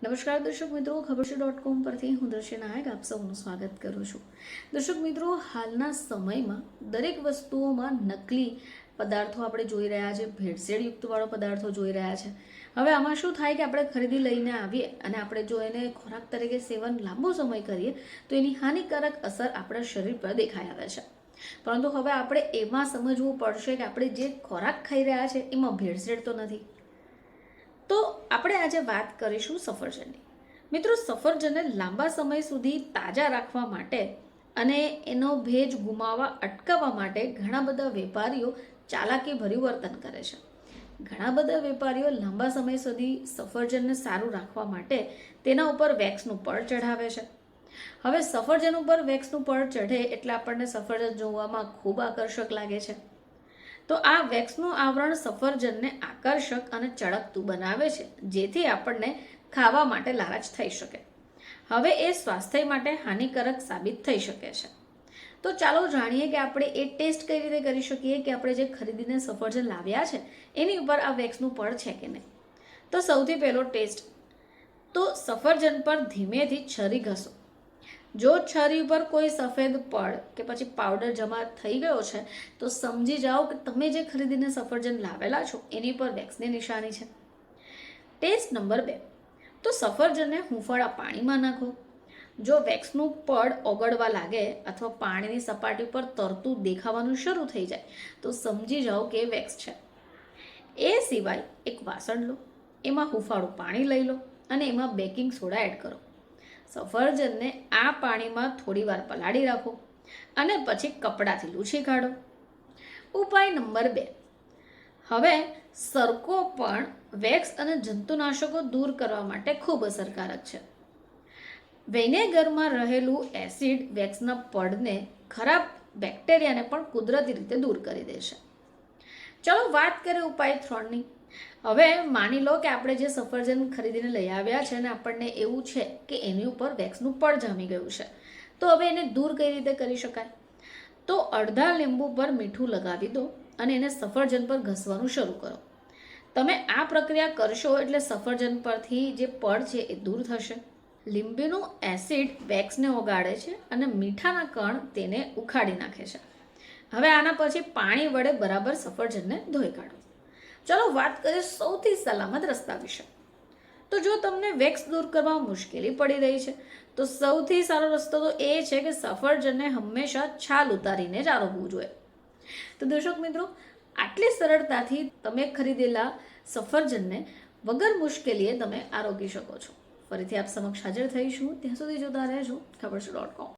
નમસ્કાર દર્શક મિત્રો, ખબરશે.com પરથી હું દર્શી નાયક આપ સૌનું સ્વાગત કરું છું. દર્શક મિત્રો, હાલના સમયમાં દરેક વસ્તુઓમાં નકલી પદાર્થો આપણે જોઈ રહ્યા છે, ભેળસેળયુક્તવાળો પદાર્થો જોઈ રહ્યા છે. હવે આમાં શું થાય કે આપણે ખરીદી લઈને આવીએ અને આપણે જો એને ખોરાક તરીકે સેવન લાંબો સમય કરીએ તો એની હાનિકારક અસર આપણા શરીર પર દેખાઈ આવે છે. પરંતુ હવે આપણે એમાં સમજવું પડશે કે આપણે જે ખોરાક ખાઈ રહ્યા છે એમાં ભેળસેળ તો નથી. તો આપણે આજે વાત કરીશું સફરજનની. મિત્રો, સફરજનને લાંબા સમય સુધી તાજા રાખવા માટે અને એનો ભેજ ગુમાવવા અટકાવવા માટે ઘણા બધા વેપારીઓ ચાલાકીભર્યું વર્તન કરે છે. ઘણા બધા વેપારીઓ લાંબા સમય સુધી સફરજનને સારું રાખવા માટે તેના ઉપર વેક્સનું પડ ચઢાવે છે. હવે સફરજન ઉપર વેક્સનું પડ ચઢે એટલે આપણને સફરજન જોવામાં ખૂબ આકર્ષક લાગે છે. તો આ વેક્સનું આવરણ સફરજનને આકર્ષક અને ચળકતું બનાવે છે, જેથી આપણને ખાવા માટે લાલચ થઈ શકે. હવે એ સ્વાસ્થ્ય માટે હાનિકારક સાબિત થઈ શકે છે. તો ચાલો જાણીએ કે આપણે એ ટેસ્ટ કઈ રીતે કરી શકીએ કે આપણે જે ખરીદીને સફરજન લાવ્યા છે એની ઉપર આ વેક્સનું પડ છે કે નહીં. તો સૌથી પહેલો ટેસ્ટ, તો સફરજન પર ધીમેથી છરી ઘસો. જો છરી ઉપર કોઈ સફેદ પડ કે પછી પાવડર જમા થઈ ગયો છે તો સમજી જાઓ કે તમે જે ખરીદીને સફરજન લાવેલા છો એની પર વેક્સની નિશાની છે. ટેસ્ટ નંબર 2, તો સફરજનને હૂંફાળા પાણીમાં નાખો. જો વેક્સનું પડ ઓગળવા લાગે અથવા પાણીની સપાટી પર તરતું દેખાવાનું શરૂ થઈ જાય તો સમજી જાઓ કે એ વેક્સ છે. એ સિવાય એક વાસણ લો, એમાં હૂંફાળું પાણી લઈ લો અને એમાં બેકિંગ સોડા એડ કરો. સફરજનને આ પાણીમાં થોડીવાર પલાળી રાખો અને પછી કપડાથી લૂછી કાઢો. ઉપાય નંબર 2, હવે સરકો પણ વેક્સ અને જંતુનાશકો દૂર કરવા માટે ખૂબ અસરકારક છે. વિનેગરમાં રહેલું એસિડ વેક્સના પડને ખરાબ બેક્ટેરિયાને પણ કુદરતી રીતે દૂર કરી દેશે. ચલો વાત કરીએ ઉપાય 3ની. હવે માની લો કે આપણે જે સફરજન ખરીદીને લઈ આવ્યા છે અને આપણને એવું છે કે એની ઉપર વેક્સનું પડ જામી ગયું છે, તો હવે એને દૂર કઈ રીતે કરી શકાય? તો અડધા લીંબુ પર મીઠું લગાવી દો અને એને સફરજન પર ઘસવાનું શરૂ કરો. તમે આ પ્રક્રિયા કરશો એટલે સફરજન પરથી જે પડ છે એ દૂર થશે. લીંબુનું એસિડ વેક્સને ઓગાળે છે અને મીઠાના કણ તેને ઉખાડી નાખે છે. હવે આના પછી પાણી વડે બરાબર સફરજનને ધોઈ કાઢો. ચલો વાત કરીએ સૌથી સલામત રસ્તા વિશે. તો જો તમને વેક્સ દૂર કરવા મુશ્કેલી પડી રહી છે તો સૌથી સારો રસ્તો તો એ છે કે સફરજનને હંમેશા છાલ ઉતારીને જ આરોગવું જોઈએ. તો દર્શક મિત્રો, આટલી સરળતાથી તમે ખરીદેલા સફરજનને વગર મુશ્કેલીએ તમે આરોગી શકો છો. ફરીથી આપ સમક્ષ હાજર થઈશું. ત્યાં સુધી જોતા રહેજો ખબરશે.com.